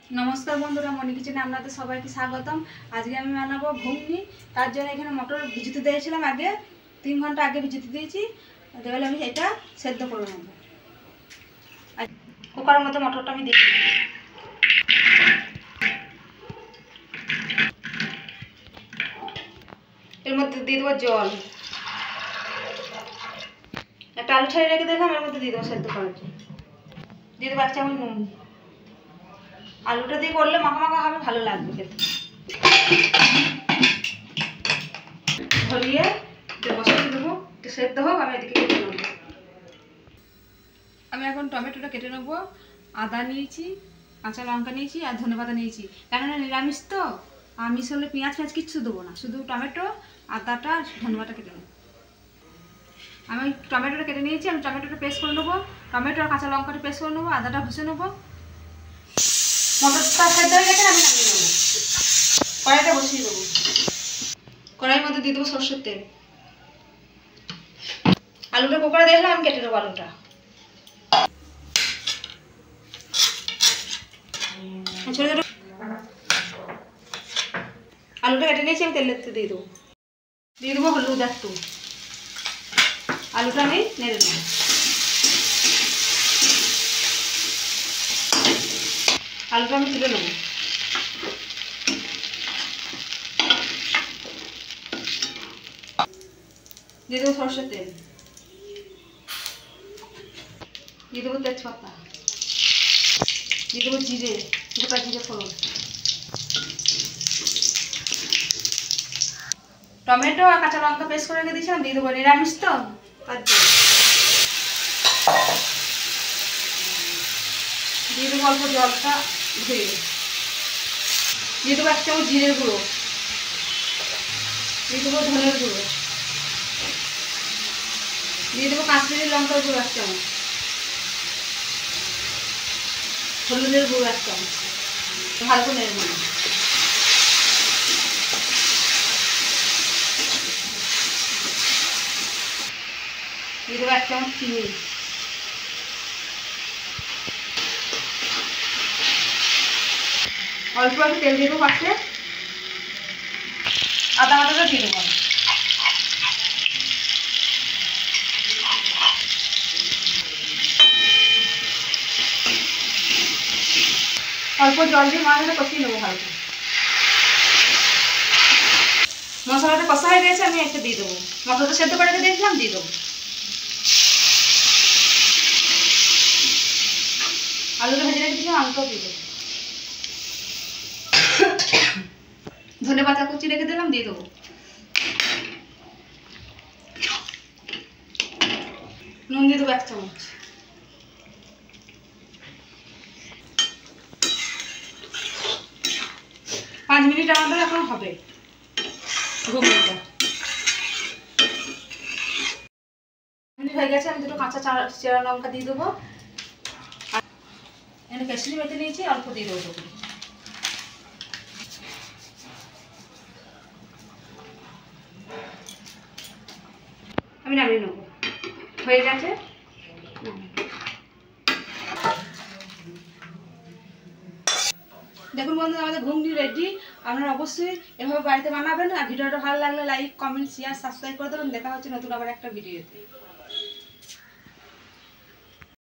नमस्कार बंधुरा मणि किचेने आपनादेर सबाइके स्वागतम। आज के आमि बानाबो घुगनी। तार जोन्नो एखाने मटर भिजिते दिएछिलाम आगे 3 घंटा आगे भिजिते दिएछि। एबारे आमि एटा सेদ্ধ करे नेब। कुकारेर मধ্যে मटरटा आमि দিয়ে দেব। এর মধ্যে দিয়ে দেব জল। একটা আলু ছাড়িয়ে রেখে দিলাম, এর মধ্যে দিয়ে দেব সেদ্ধ করার জন্য। দিয়ে দেব 1 চামচ নুন। आलूटा दिए करले माखा माखा হবে, ভালো লাগবে খেতে। ধরিয়ে বসিয়ে দেবো, সেদ্ধ হোক, আমি এদিকে কেটে নেব। আমি এখন টমেটোটা কেটে নেব। আদা নিয়েছি, কাঁচা লঙ্কা নিয়েছি আর ধনেপাতা নিয়েছি। কেননা নিরামিষ তো, আমিষ হলে পেঁয়াজ ফেঁয়াজ কিচ্ছু দেবো না, শুধু টমেটো, আদাটা, ধনেপাতা কেটে নেব। আমি টমেটোটা কেটে নিয়েছি, আমি টমেটোটা পেস্ট করে নেবো। টমেটো আর কাঁচা লঙ্কাটা পেস্ট করে নেবো, আদাটা ঘষে নেবো। মটরটা সেদ্ধ হয়ে গেছে, আমি নামিয়ে নেব। কড়াইটা বসিয়ে দেবো। কড়াইয়ের মধ্যে দিয়ে দেবো সরষের তেল। আলুটা কুকারে দিলাম, আমি কেটে দেবো আলুটা। ছোটো ছোটো আলুটা কেটে নিয়েছি, আমি তেলের দিয়ে দেবো। দিয়ে দেবো হলুদ একটু। আলুটা আমি নেড়ে নেব। আলুটা আমি তুলে নেব। দিয়ে দেবো সরষের তেল। দিয়ে দেবো তেজপাতা। দিয়ে দেবো জিরে, গোটা জিরে ফোড়ন। টমেটো আর কাঁচা লঙ্কা পেস্ট করে রেখে দিয়েছিলাম, দিয়ে দেবো। নিরামিষ তো, তার জন্য দিয়ে দেবো অল্প জলটা ধুয়ে। দিয়ে দেবো 1 চামচ জিরের গুঁড়ো। দিয়ে দেবো ধনের গুঁড়ো। দিয়ে দেবো কাশ্মীরি লঙ্কার গুঁড়ো 1 চামচ। হলুদের গুঁড়ো 1 চামচ। ভালো করে নেড়ে নেব। দিয়ে দেবো 1 চামচ চিনি। অল্প একটু তেল দিয়ে দেবো পাশে। আদা বাটাটা দিয়ে দেবো। অল্প জল দিয়ে মশলাটা কষিয়ে নেবো ভালো করে। মশলাটা কষা হয়ে গেছে, আমি একটা দিয়ে দেবো। মটরটা সেদ্ধ করে রেখে দিয়েছিলাম, দিয়ে দেবো। আলুটা ভেজে রেখেছিলাম, আলুটাও দিয়ে দেবো। ধনেপাতা কুচি রেখে দিলাম, দিয়ে দেবো। নুন দিয়ে দেবো 1 চামচ। পাঁচ মিনিট আমাদের এখন হবে ঘুগনিটা। হয়ে গেছে, আমি দুটো কাঁচা চেরা লঙ্কা দিয়ে দেবো। এখানে কেশরি মেথি নিয়েছি, অল্প দিয়ে দেবো। আমি নামিয়ে নেবো। হয়ে গেছে। দেখুন বন্ধুরা, আমাদের ঘুগনি রেডি। আপনারা অবশ্যই এভাবে বাড়িতে বানাবেন। আর ভিডিওটা ভালো লাগলে লাইক, কমেন্ট, শেয়ার, সাবস্ক্রাইব করে দেবেন। দেখা হচ্ছে নতুন আবার একটা ভিডিওতে।